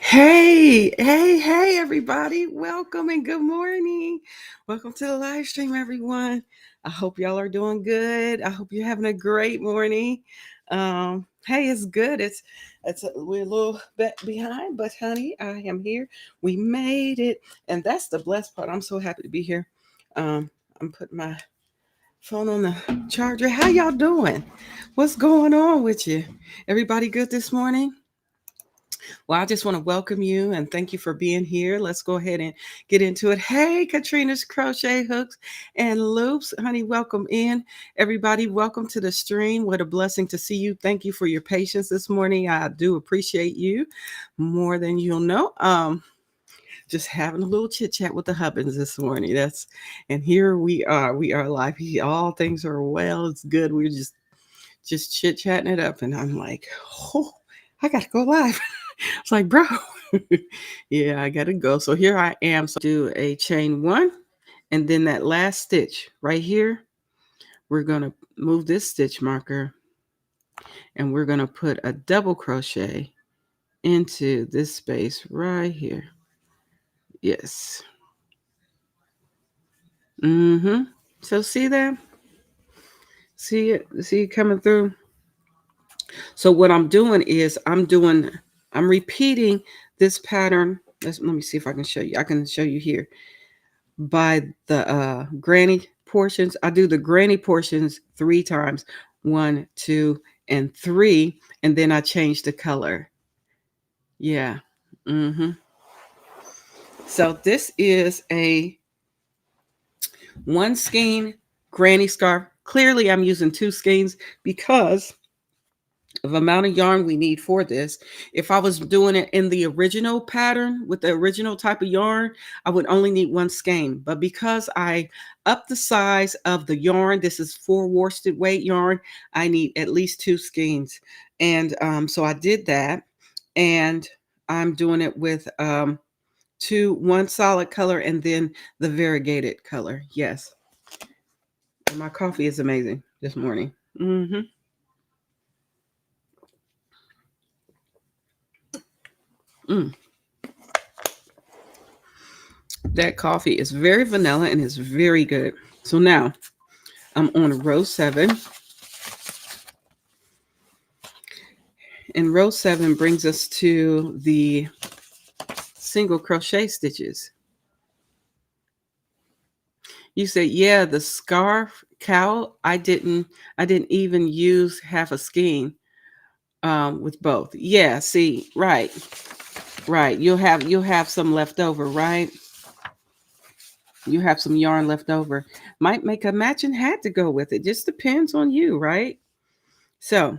Hey, everybody. Welcome and good morning. Welcome to the live stream, everyone. I hope y'all are doing good. I hope you're having a great morning. Hey, it's good. We're a little bit behind, but honey, I am here. We made it. And that's the blessed part. I'm so happy to be here. I'm putting my phone on the charger. How y'all doing? What's going on with you? Everybody good this morning? Well, I just want to welcome you and thank you for being here. Let's go ahead and get into it. Hey, Katrina's Crochet Hooks and Loops. Honey, welcome in. Everybody, welcome to the stream. What a blessing to see you. Thank you for your patience this morning. I do appreciate you more than you'll know. Just having a little chit chat with the Hubbins this morning. And here we are. We are live. All things are well. It's good. We're just chit chatting it up. And I'm like, oh, I got to go live. It's like, bro, yeah, I gotta go. So here I am. So do a chain one, and then that last stitch right here, we're gonna move this stitch marker, and we're gonna put a double crochet into this space right here. Yes. So see that? See it? See it coming through? So what I'm doing is I'm repeating this pattern. Let me see if I can show you. I can show you here. By the granny portions. I do the granny portions 3 times. 1, 2, and 3. And then I change the color. Yeah. So this is a 1 skein granny scarf. Clearly I'm using 2 skeins because of amount of yarn we need for this. If I was doing it in the original pattern with the original type of yarn, I would only need 1 skein. But because I upped the size of the yarn, this is 4 worsted weight yarn, I need at least 2 skeins. And so I did that, and I'm doing it with 1 solid color and then the variegated color. Yes. And my coffee is amazing this morning. That coffee is very vanilla and is very good. So now I'm on row 7. And row 7 brings us to the single crochet stitches. You say, yeah, the scarf cowl, I didn't even use half a skein with both. Yeah, see, right. You'll have some left over, right? You have some yarn left over. Might make a matching hat to go with it. Just depends on you, right? So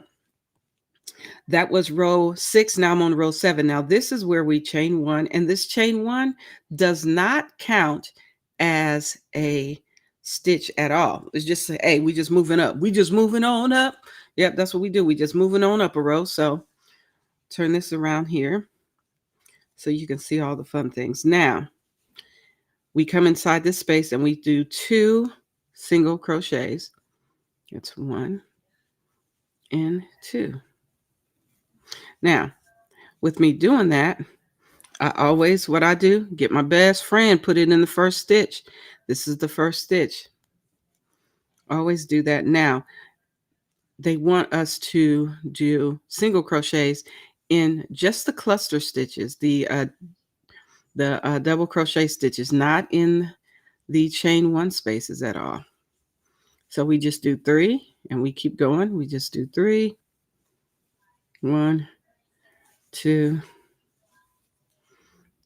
that was row 6. Now I'm on row 7. Now this is where we chain 1, and this chain 1 does not count as a stitch at all. It's just, hey, we just moving up. We just moving on up. Yep, that's what we do. We just moving on up a row. So turn this around here so you can see all the fun things. Now we come inside this space and we do 2 single crochets. It's 1 and 2. Now, with me doing that, what I do, get my best friend, put it in the first stitch. This is the first stitch. Always do that. Now, they want us to do single crochets in just the cluster stitches, the double crochet stitches, not in the chain 1 spaces at all. So we just do 3 and we keep going. We just do 3, 1, 2,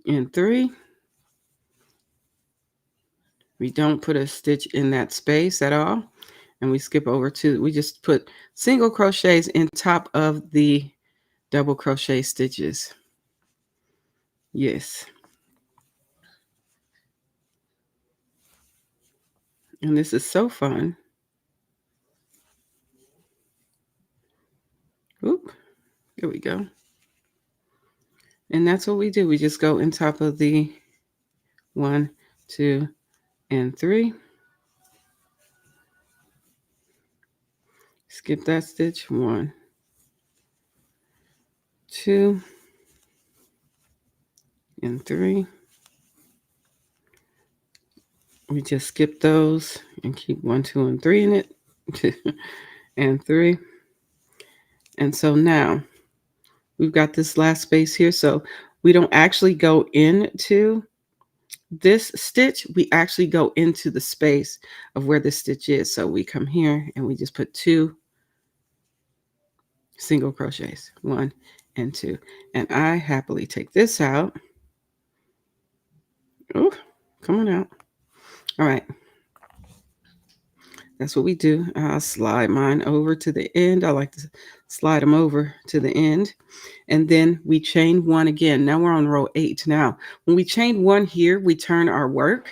and 3. We don't put a stitch in that space at all. And we skip over to, we just put single crochets in top of the double crochet stitches. Yes. And this is so fun. Oop, here we go. And that's what we do. We just go in top of the 1, 2, and 3. Skip that stitch. 1, 2, and 3. We just skip those and keep 1, 2, and 3 in it. And 3. And so now we've got this last space here. So we don't actually go into this stitch. We actually go into the space of where this stitch is. So we come here and we just put 2 single crochets, 1 and 2. And I happily take this out. Oh, come on out. All right. That's what we do. I'll slide mine over to the end. I like to slide them over to the end. And then we chain 1 again. Now we're on row 8. Now, when we chain 1 here, we turn our work.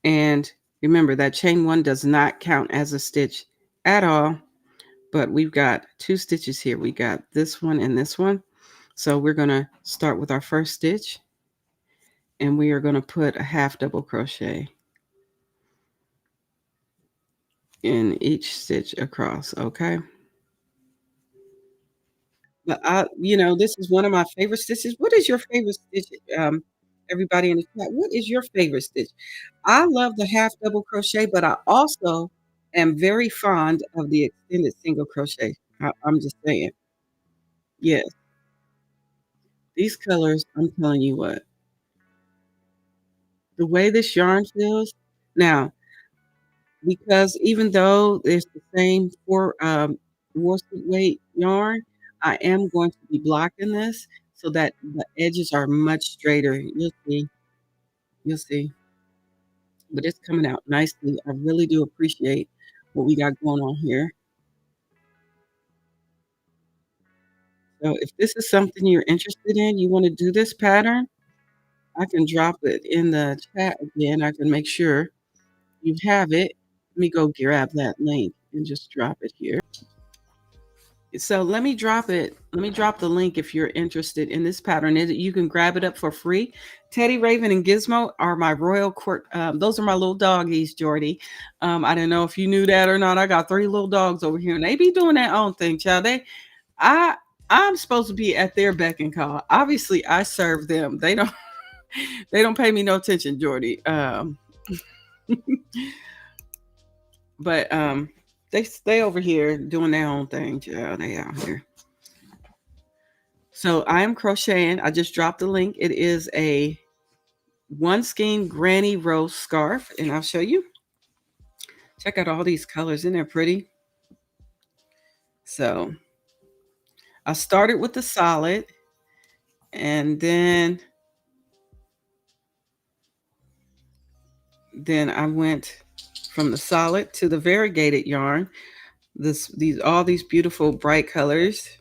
And remember that chain 1 does not count as a stitch at all, but we've got 2 stitches here. We got this one and this one. So we're going to start with our first stitch, and we are going to put a half double crochet in each stitch across, okay? But this is one of my favorite stitches. What is your favorite stitch? Everybody in the chat, what is your favorite stitch? I love the half double crochet, but I also am very fond of the extended single crochet. I'm just saying. Yes, these colors, I'm telling you what, the way this yarn feels. Now, because even though it's the same for worsted weight yarn, I am going to be blocking this so that the edges are much straighter. You'll see. You'll see. But it's coming out nicely. I really do appreciate what we got going on here. So if this is something you're interested in, you want to do this pattern, I can drop it in the chat again. I can make sure you have it. Let me go grab that link and just drop it here. So let me drop it. Let me drop the link if you're interested in this pattern. You can grab it up for free. Teddy, Raven, and Gizmo are my royal court. Those are my little doggies, Jordy. I don't know if you knew that or not. I got 3 little dogs over here, and they be doing their own thing, child. I'm supposed to be at their beck and call. Obviously, I serve them. They don't. They don't pay me no attention, Jordy. But they stay over here doing their own thing, child. They out here. So I am crocheting. I just dropped the link. It is a 1 skein granny rose scarf, and I'll show you. Check out all these colors. Isn't that pretty? So I started with the solid, and then I went from the solid to the variegated yarn. All these beautiful bright colors,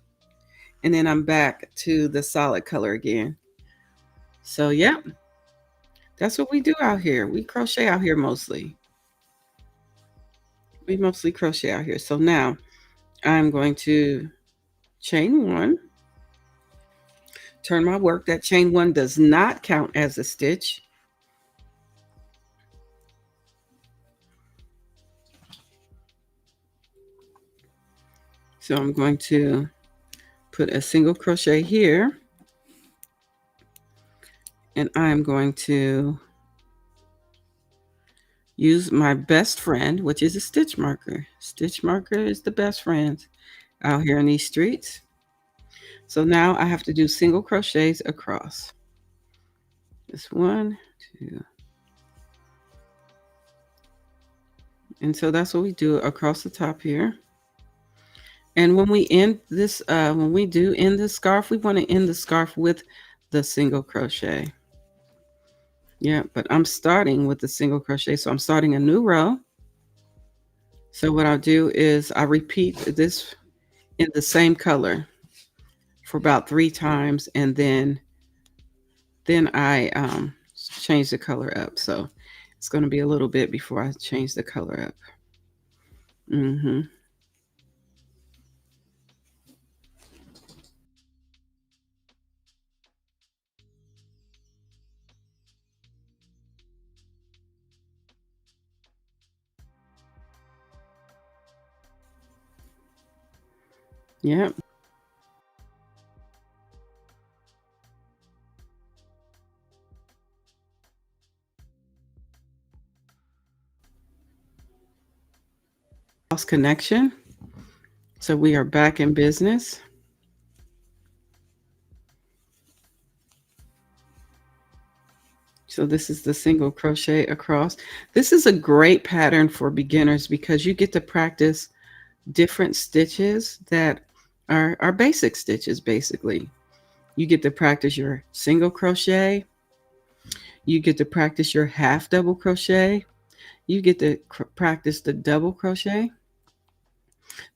and then I'm back to the solid color again. So yeah, that's what we do out here. We crochet out here mostly. We mostly crochet out here. So now I'm going to chain 1, turn my work. That chain 1 does not count as a stitch. So I'm going to put a single crochet here, and I'm going to use my best friend, which is a stitch marker. Stitch marker is the best friend out here in these streets. So now I have to do single crochets across. Just 1, 2. And so that's what we do across the top here. And when we end this, when we do end the scarf, we want to end the scarf with the single crochet. Yeah, but I'm starting with the single crochet. So I'm starting a new row. So what I'll do is I repeat this in the same color for about 3 times, and then I change the color up. So it's going to be a little bit before I change the color up. Yep. Lost connection. So we are back in business. So this is the single crochet across. This is a great pattern for beginners because you get to practice different stitches that are basic stitches basically. You get to practice your single crochet, you get to practice your half double crochet, you get to practice the double crochet.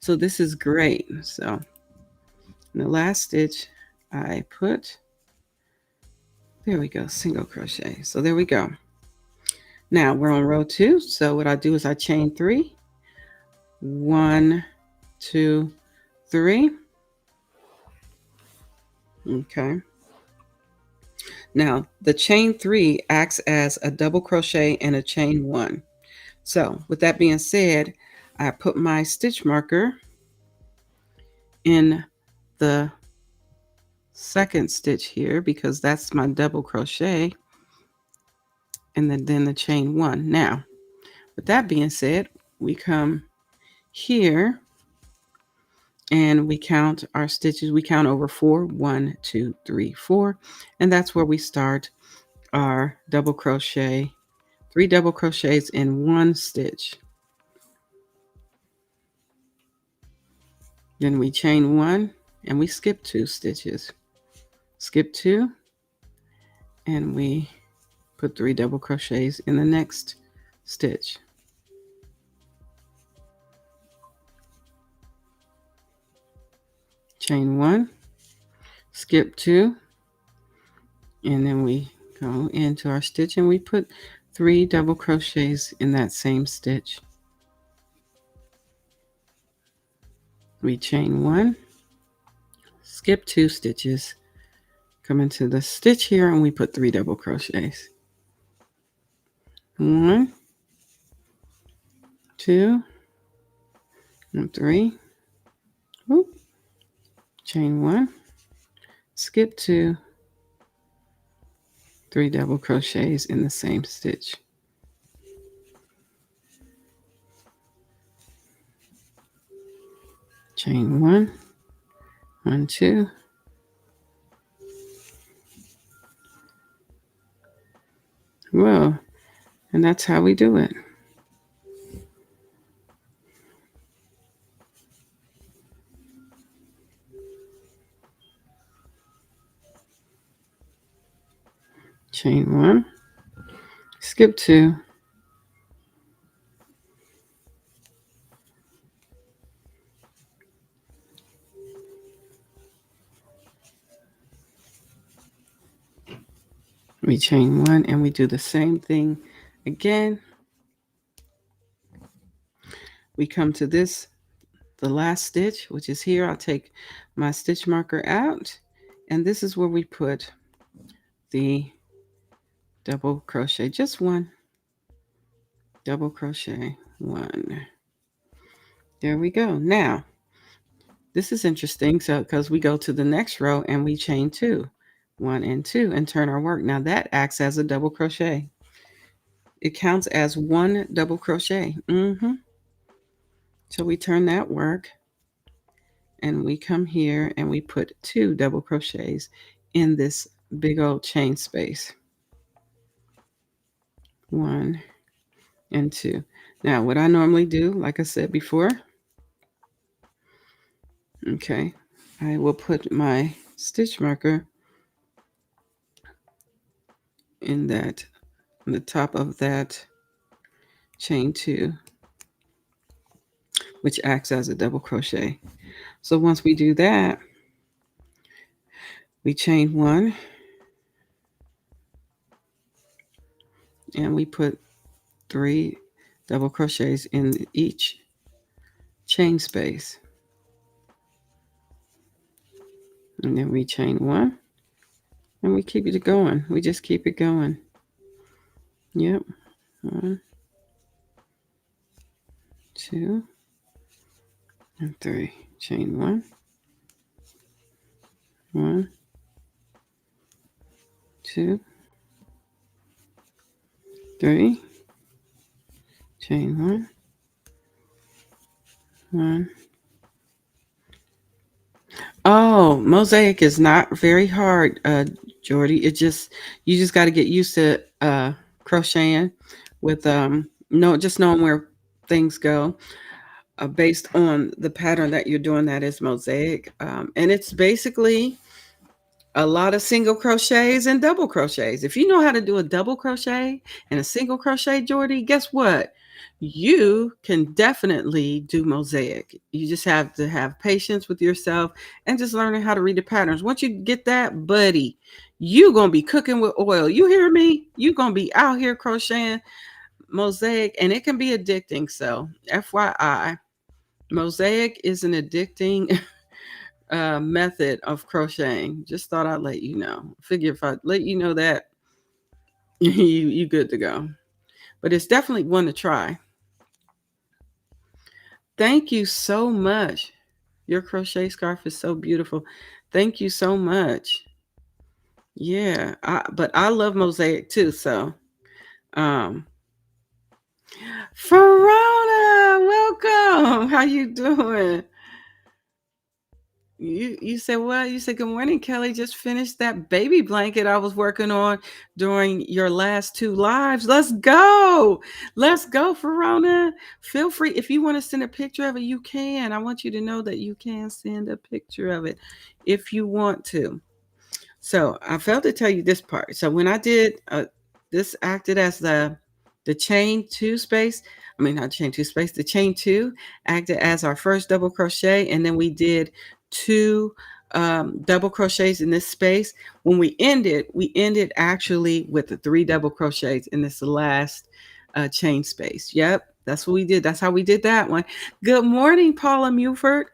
So this is great. So in the last stitch I put, there we go, single crochet. So there we go. Now we're on row 2. So what I do is I chain 3, 1, 2, 3. Okay. Now the chain 3 acts as a double crochet and a chain 1. So with that being said, I put my stitch marker in the second stitch here because that's my double crochet, and then the chain 1. Now with that being said, we come here and we count our stitches. We count over 4, 1, 2, 3, 4, and that's where we start our double crochet, 3 double crochets in 1 stitch. Then we chain 1 and we skip 2 stitches. Skip 2 and we put 3 double crochets in the next stitch. Chain 1, skip 2, and then we go into our stitch and we put 3 double crochets in that same stitch. We chain 1, skip 2 stitches, come into the stitch here, and we put 3 double crochets. 1, 2, and 3. Whoop. Chain 1, skip 2, 3 double crochets in the same stitch. Chain 1, 1, 2. Well, and that's how we do it. Chain 1, skip 2, we chain 1, and we do the same thing again. We come to this, the last stitch, which is here. I'll take my stitch marker out, and this is where we put the double crochet, just 1 double crochet, 1. There we go. Now this is interesting, so because we go to the next row and we chain 2, 1 and 2, and turn our work. Now that acts as a double crochet. It counts as 1 double crochet. So we turn that work and we come here and we put 2 double crochets in this big old chain space. 1 and 2. Now what I normally do, like I said before, okay, I will put my stitch marker in that, on the top of that chain 2, which acts as a double crochet. So once we do that, we chain 1 and we put 3 double crochets in each chain space. And then we chain 1 and we keep it going. We just keep it going. Yep. 1, 2, and 3. Chain 1, 1, 2, 3, chain 1, 1. Oh, mosaic is not very hard, Jordy. It just you just got to get used to crocheting with no just knowing where things go based on the pattern that you're doing. That is mosaic, and it's basically a lot of single crochets and double crochets. If you know how to do a double crochet and a single crochet, Jordy, guess what? You can definitely do mosaic. You just have to have patience with yourself and just learning how to read the patterns. Once you get that, buddy, you gonna be cooking with oil. You hear me? You gonna be out here crocheting mosaic, and it can be addicting. So, FYI, mosaic is an addicting method of crocheting. Just thought I'd let you know. Figure if I let you know that you good to go. But it's definitely one to try. Thank you so much. Your crochet scarf is so beautiful. Thank you so much. Yeah, but I love mosaic too. So, um, Verona, welcome. How you doing? You said what? You said good morning, Kelly. Just finished that baby blanket I was working on during your last two lives. Let's go. Let's go, Verona. Feel free if you want to send a picture of it, you can. I want you to know that you can send a picture of it if you want to. So I failed to tell you this part. So when I did this acted as the chain two space. I mean not chain two space. The chain two acted as our first double crochet, and then we did two double crochets in this space. When we ended actually with the three double crochets in this last chain space. Yep, that's what we did. That's how we did that one. Good morning, Paula Muford.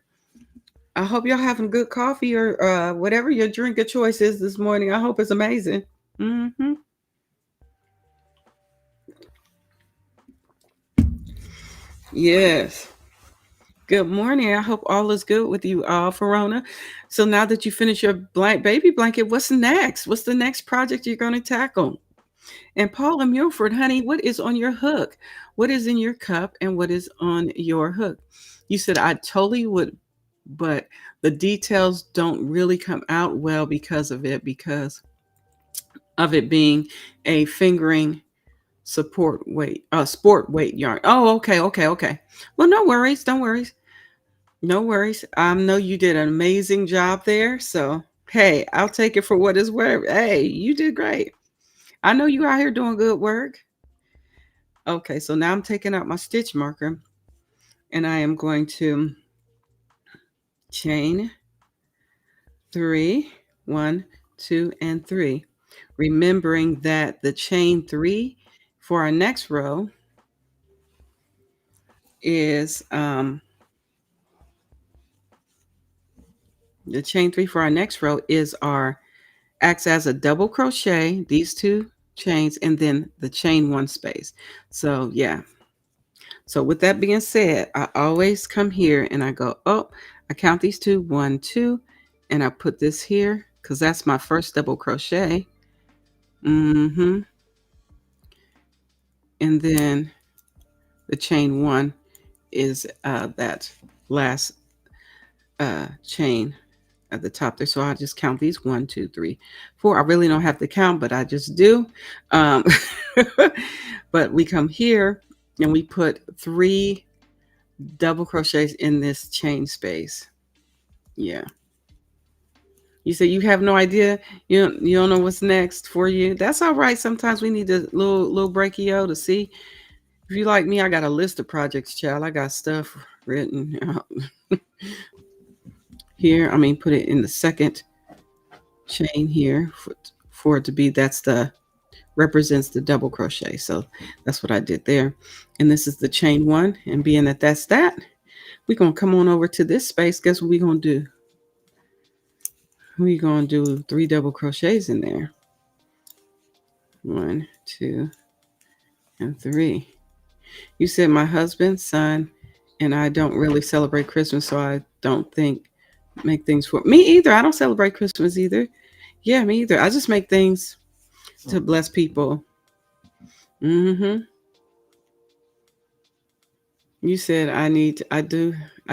I hope y'all having good coffee or whatever your drink of choice is this morning. I hope it's amazing. Mm-hmm. Yes. Good morning. I hope all is good with you, Verona. So now that you finish your blank baby blanket, what's next? What's the next project you're going to tackle? And Paula Mulford, honey, what is on your hook? What is in your cup and what is on your hook? You said I totally would, but the details don't really come out well because of it being a fingering sport weight yarn. Oh, okay, okay, okay. Well, no worries, don't worry. No worries. I know you did an amazing job there. So, hey, I'll take it for what it's worth. Hey, you did great. I know you out here doing good work. Okay, so now I'm taking out my stitch marker and I am going to chain 3, 1, 2, and 3. Remembering that the chain 3 for our next row is the chain 3 for our next row is our acts as a double crochet, these two chains, and then the chain 1 space. So yeah. So with that being said, I always come here and I go, oh, I count these two, 1, 2, and I put this here because that's my first double crochet. Mm-hmm. And then the chain 1 is that last chain at the top there. So I'll just count these 1, 2, 3, 4. I really don't have to count, but I just do. Um, but we come here and we put 3 double crochets in this chain space. Yeah. You say you have no idea. You don't know what's next for you. That's all right. Sometimes we need a little breakio to see. If you like me, I got a list of projects, child. I got stuff written out here. I mean, put it in the second chain here for it to be that's the represents the double crochet. So that's what I did there. And this is the chain 1. And being that that's that, we're going to come on over to this space. Guess what we're going to do? We're going to do 3 double crochets in there. 1, 2, and 3. You said my husband, son, and I don't really celebrate Christmas, so I don't think make things for me either. I don't celebrate Christmas either. Yeah, me either. I just make things to bless people. Mm-hmm. You said I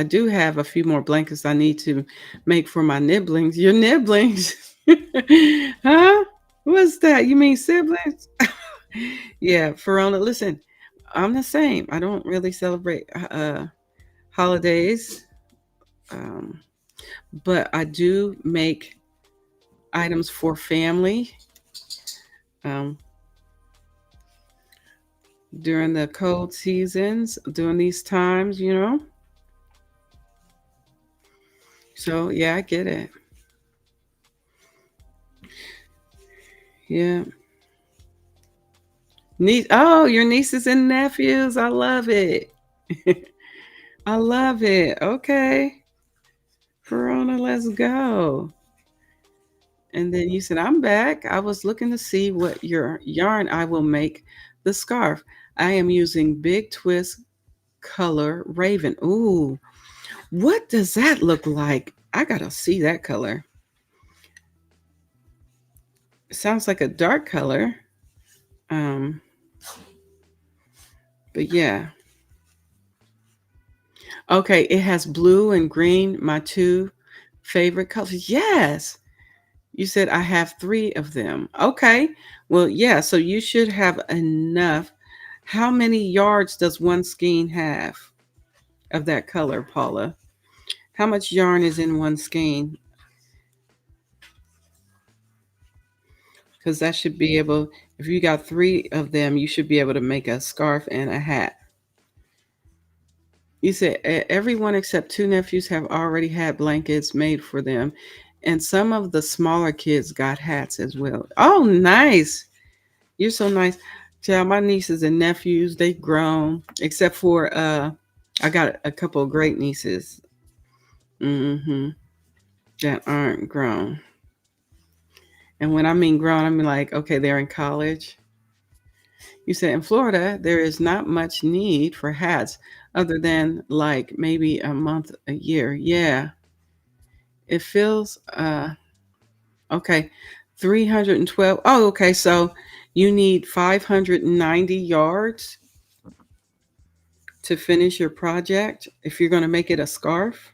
do have a few more blankets I need to make for my nibblings. Your nibblings? Huh? What's that? You mean siblings? Yeah, Verona, listen, I'm the same. I don't really celebrate holidays. Um, but I do make items for family um, during the cold seasons, during these times, you know. So yeah, I get it. Yeah. Oh, your nieces and nephews. I love it. I love it. Okay. Verona, let's go. And then you said, I'm back. I was looking to see what your yarn I will make the scarf. I am using Big Twist color Raven. Ooh, what does that look like? I gotta see that color. It sounds like a dark color. Um, but yeah. Okay, it has blue and green, my two favorite colors. Yes. You said I have three of them. Okay. Well, yeah, so you should have enough. How many yards does one skein have of that color, Paula? How much yarn is in one skein? Because that should be able, if you got three of them, you should be able to make a scarf and a hat. You said everyone except two nephews have already had blankets made for them. And some of the smaller kids got hats as well. Oh, nice. You're so nice. Child, my nieces and nephews, they grown. Except for I got a couple of great nieces. Mm-hmm. That aren't grown. And when I mean grown, I mean like, okay, they're in college. You said in Florida, there is not much need for hats other than like maybe a month a year. Yeah. It feels okay. 312. Oh, okay. So you need 590 yards to finish your project if you're going to make it a scarf.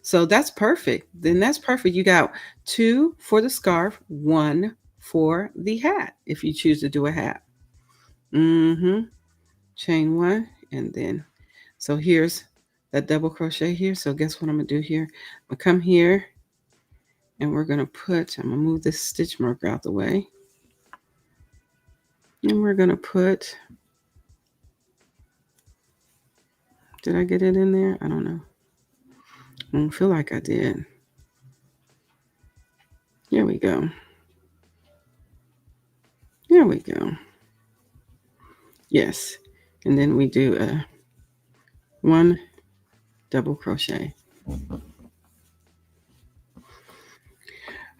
So that's perfect. Then that's perfect. You got two for the scarf, one for the hat if you choose to do a hat. Mm-hmm. Chain one, and then so here's that double crochet here. So guess what I'm gonna do here? I'm gonna come here and I'm gonna move this stitch marker out the way. And we're gonna put, did I get it in there? I don't know. I don't feel like I did. Here we go. There we go. Yes. And then we do a one double crochet.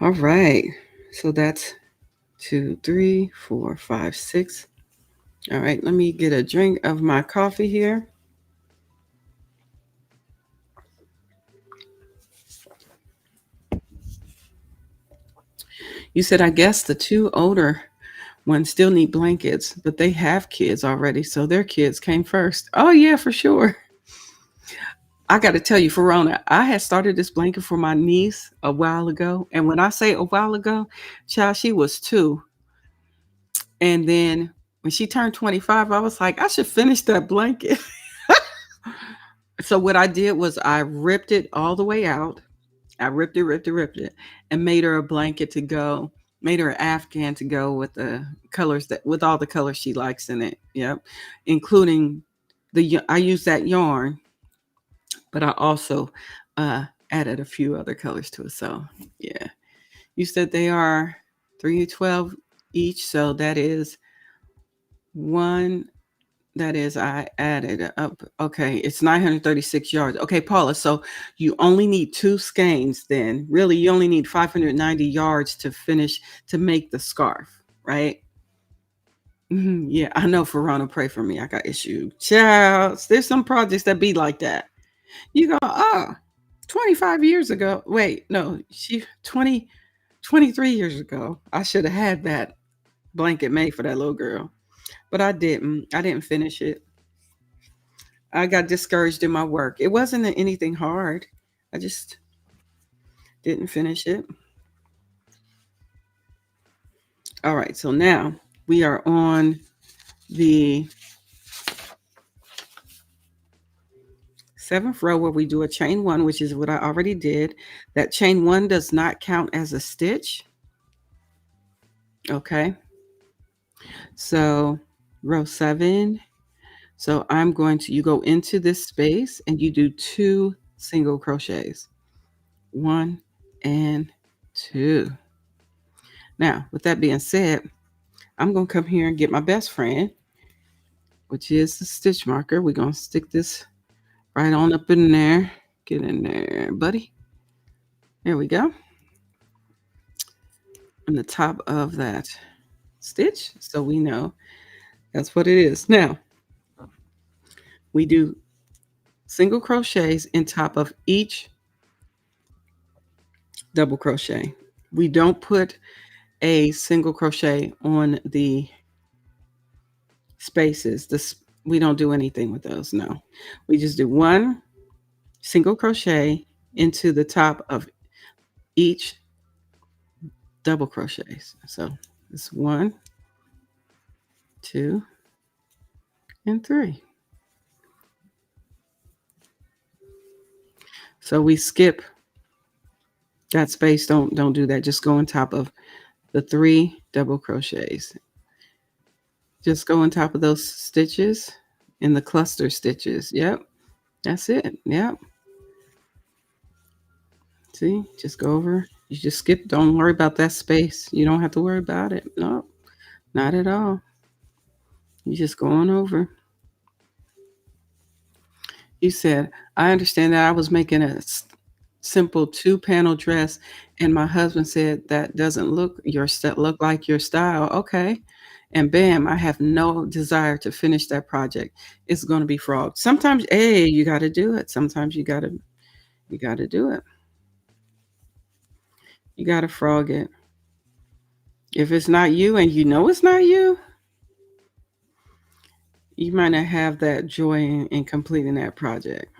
All right. So that's 2, 3, 4, 5, 6. All right. Let me get a drink of my coffee here. You said, I guess the two older ones still need blankets, but they have kids already. So their kids came first. Oh, yeah, for sure. I got to tell you, Verona, I had started this blanket for my niece a while ago. And when I say a while ago, child, she was two. And then when she turned 25, I was like, I should finish that blanket. So what I did was I ripped it all the way out. I ripped it, and made her a blanket to go. Made her an Afghan to go with the colors that with all the colors she likes in it. Yep, including I used that yarn, but I also added a few other colors to it. So yeah, you said they are 312 each, so that is one. That is, I added up. Okay, it's 936 yards. Okay, Paula, so you only need two skeins then. Really, you only need 590 yards to finish to make the scarf, right? Yeah, I know, Verona, pray for me. I got issues. Child, there's some projects that be like that. You go, oh. 25 years ago. Wait, no, she 23 years ago. I should have had that blanket made for that little girl, but I didn't. I didn't finish it. I got discouraged in my work. It wasn't anything hard. I just didn't finish it. All right, so now we are on the 7th row where we do a chain 1, which is what I already did. That chain 1 does not count as a stitch. Okay. So row 7. So I'm going to, you go into this space and you do 2 single crochets. 1 and 2. Now, with that being said, I'm going to come here and get my best friend, which is the stitch marker. We're going to stick this right on up in there. Get in there, buddy. There we go. On the top of that stitch, so we know that's what it is. Now, we do single crochets in top of each double crochet. We don't put a single crochet on the spaces. We don't do anything with those. No, we just do 1 single crochet into the top of each double crochets. So it's 1, 2, and 3. So we skip that space. Don't do that. Just go on top of the 3 double crochets. Just go on top of those stitches in the cluster stitches. Yep, that's it. Yep. See, just go over. You just skip. Don't worry about that space. You don't have to worry about it. No, not at all. You just go on over. You said, I understand that I was making a simple 2-panel dress, and my husband said that doesn't look like your style. Okay. And bam, I have no desire to finish that project. It's going to be frog. Sometimes, hey, you got to do it. Sometimes you got to do it. You got to frog it. If it's not you and you know it's not you, you might not have that joy in completing that project.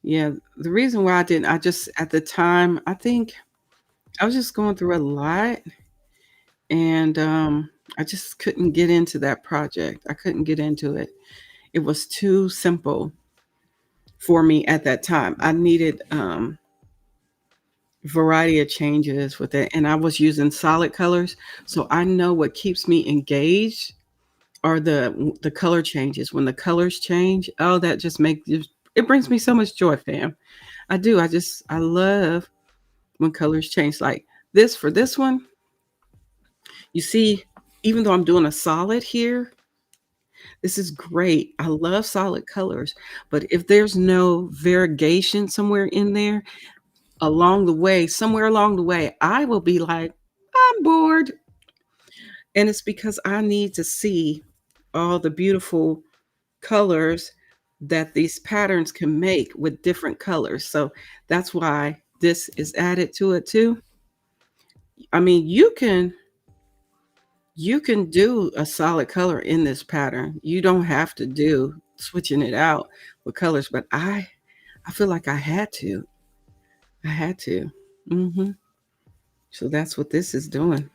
Yeah, the reason why I didn't, I just at the time, I think I was just going through a lot, and I just couldn't get into that project. I couldn't get into it. It was too simple for me at that time. I needed variety of changes with it, and I was using solid colors, so I know what keeps me engaged are the color changes. When the colors change, oh, that just makes it brings me so much joy, fam. I do. I love when colors change. Like this for this one, you see, even though I'm doing a solid here, this is great. I love solid colors, but if there's no variegation somewhere in there along the way, somewhere along the way, I will be like, I'm bored. And it's because I need to see all the beautiful colors that these patterns can make with different colors. So that's why this is added to it too. I mean, you can do a solid color in this pattern. You don't have to do switching it out with colors, but I feel like I had to. I had to. Hmm. So that's what this is doing.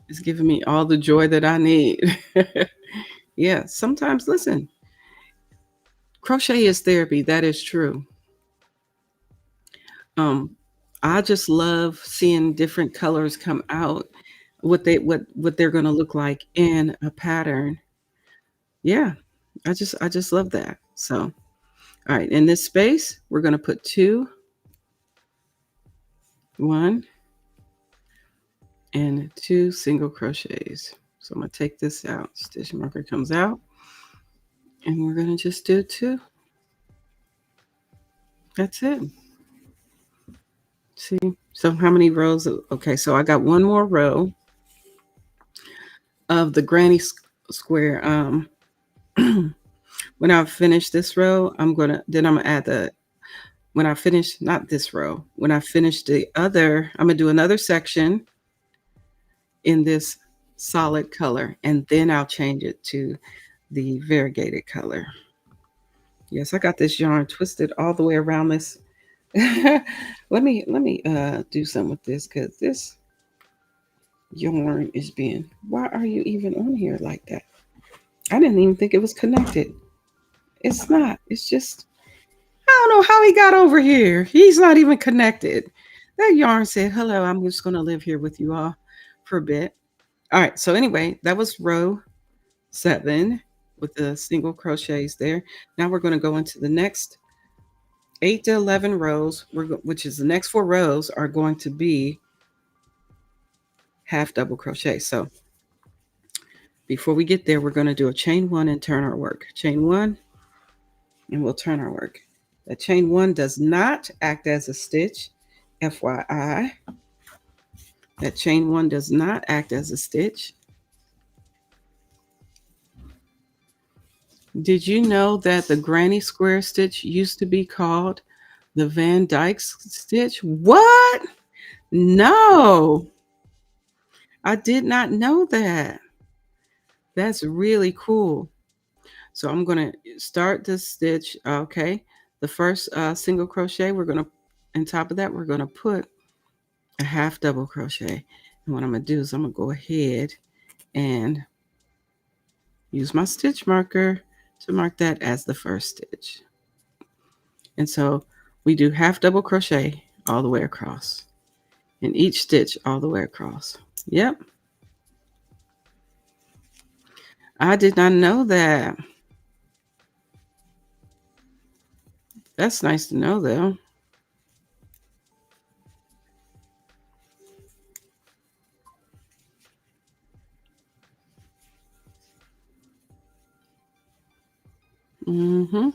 It's giving me all the joy that I need. Yeah, sometimes listen, crochet is therapy. That is true. Um, I just love seeing different colors come out, what they're gonna look like in a pattern. Yeah, I just love that. So, all right, in this space, we're gonna put 2, 1, and 2 single crochets. So I'm gonna take this out. Stitch marker comes out, and we're gonna just do 2. That's it. See, so how many rows? Okay, so I got one more row of the granny square. When I finish this row, I'm gonna add when I finish, not this row, when I finish the other, I'm going to do another section in this solid color, and then I'll change it to the variegated color. Yes, I got this yarn twisted all the way around this. let me do something with this, because this yarn is being, why are you even on here like that? I didn't even think it was connected. It's not. It's just, I don't know how he got over here. He's not even connected. That yarn said, hello, I'm just going to live here with you all for a bit. All right. So, anyway, that was row 7 with the single crochets there. Now we're going to go into the next 8 to 11 rows, which is the next 4 rows are going to be half double crochet. So, before we get there, we're going to do a chain 1 and turn our work. Chain 1, and we'll turn our work. That chain 1 does not act as a stitch, FYI. That chain 1 does not act as a stitch. Did you know that the granny square stitch used to be called the Van Dyke stitch? What? No, I did not know that. That's really cool. So I'm going to start this stitch. Okay. The first single crochet, we're going to, on top of that, we're going to put a half double crochet. And what I'm going to do is I'm going to go ahead and use my stitch marker to mark that as the first stitch. And so we do half double crochet all the way across, and each stitch all the way across. Yep. I did not know that. That's nice to know, though. Mm-hmm.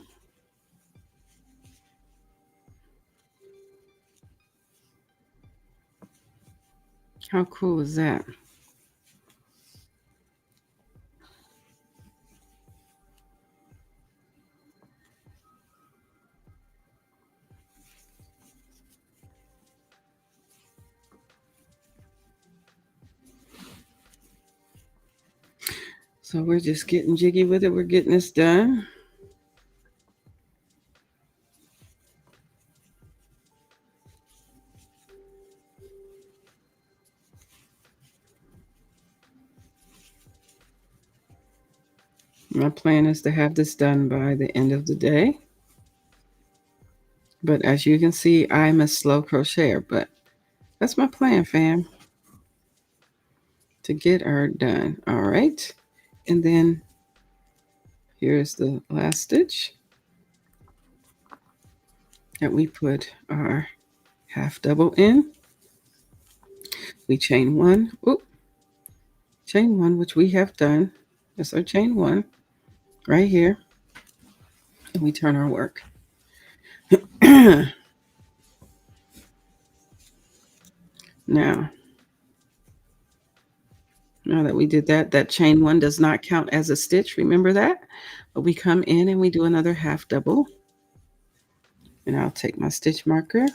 How cool is that? So we're just getting jiggy with it. We're getting this done. My plan is to have this done by the end of the day. But as you can see, I'm a slow crocheter, but that's my plan, fam, to get her done. All right. And then here's the last stitch that we put our half double in. We chain 1. Oop, chain 1, which we have done. That's our chain 1 right here. And we turn our work. Now that we did that, that chain 1 does not count as a stitch. Remember that? But we come in and we do another half double. And I'll take my stitch marker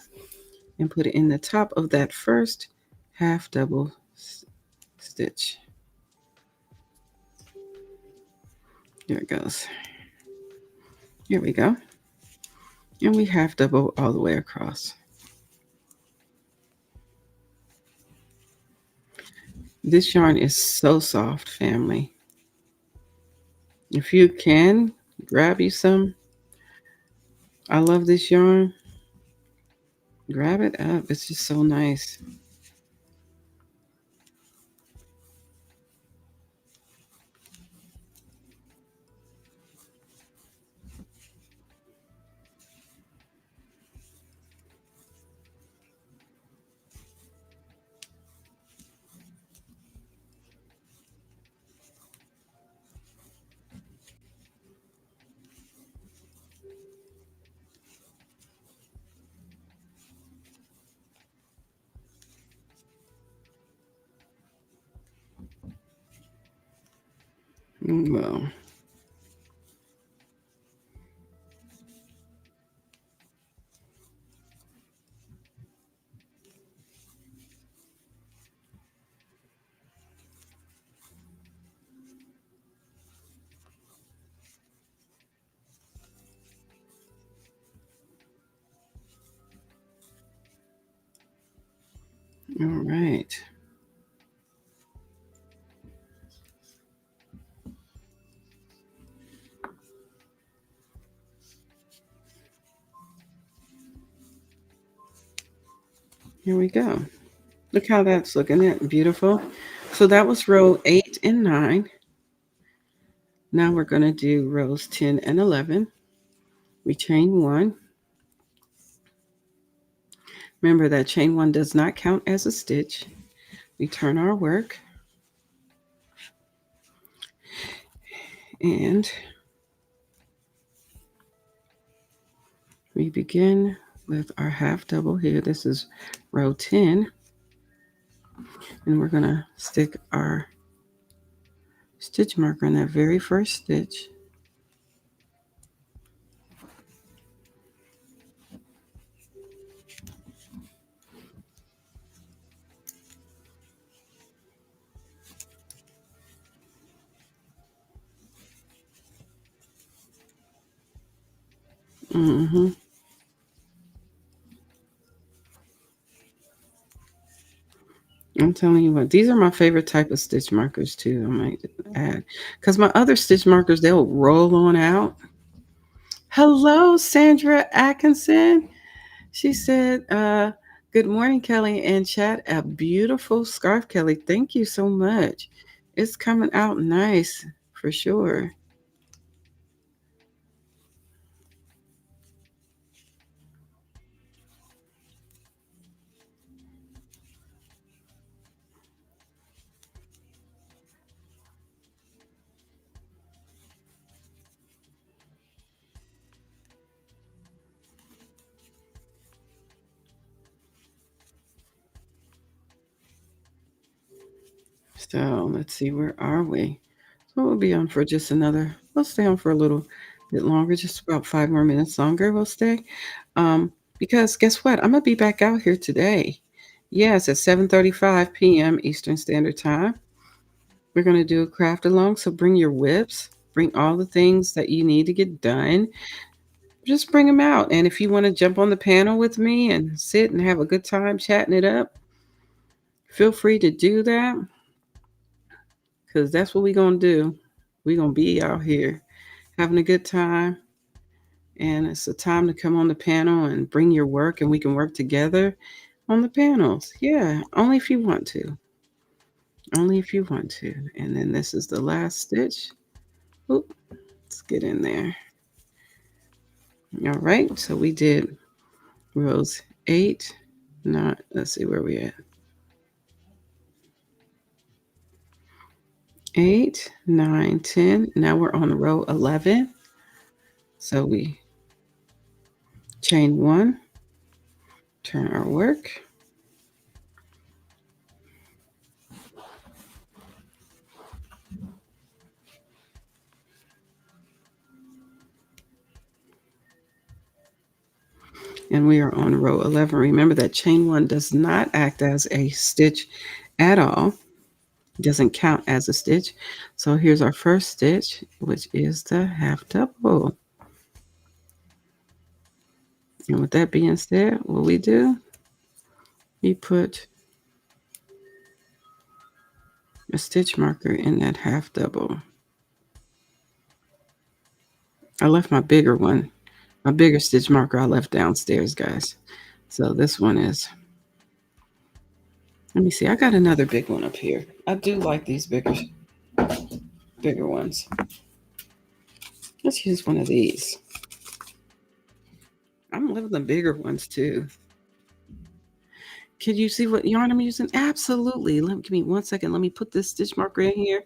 and put it in the top of that first half double stitch. There it goes. Here we go. And we half double all the way across. This yarn is so soft, family. If you can, grab you some. I love this yarn. Grab it up. It's just so nice. Well, All right. Here we go. Look how that's looking. Isn't it beautiful? So that was row 8 and 9. Now we're going to do rows 10 and 11. We chain 1. Remember that chain 1 does not count as a stitch. We turn our work and we begin with our half double here. This is row 10. And we're going to stick our stitch marker in that very first stitch. Mm-hmm. I'm telling you what, these are my favorite type of stitch markers too. I might add, because my other stitch markers, they'll roll on out. Hello, Sandra Atkinson. She said, good morning, Kelly, and chat. A beautiful scarf, Kelly. Thank you so much. It's coming out nice for sure. So let's see, where are we? So we'll be on for just we'll stay on for a little bit longer, just about 5 more minutes longer. We'll stay. Because guess what? I'm gonna be back out here today. Yes, at 7:35 p.m. Eastern Standard Time. We're gonna do a craft along. So bring your WIPs, bring all the things that you need to get done. Just bring them out. And if you want to jump on the panel with me and sit and have a good time chatting it up, feel free to do that. Because that's what we're gonna do. We're gonna be out here having a good time. And it's a time to come on the panel and bring your work and we can work together on the panels. Yeah, only if you want to. Only if you want to. And then this is the last stitch. Oop, let's get in there. All right, so we did rows 8, 9, let's see where we at. 8, 9, 10. Now we're on row 11. So we chain 1, turn our work. And we are on row 11. Remember that chain 1 does not act as a stitch at all. It doesn't count as a stitch. So here's our first stitch, which is the half double. And with that being said, what we do, we put a stitch marker in that half double. I left my bigger one, my bigger stitch marker I left downstairs, guys. So this one is, let me see, I got another big one up here. I do like these bigger ones. Let's use one of these. I'm loving the bigger ones too. Can you see what yarn I'm using? Absolutely. Give me 1 second. Let me put this stitch marker in here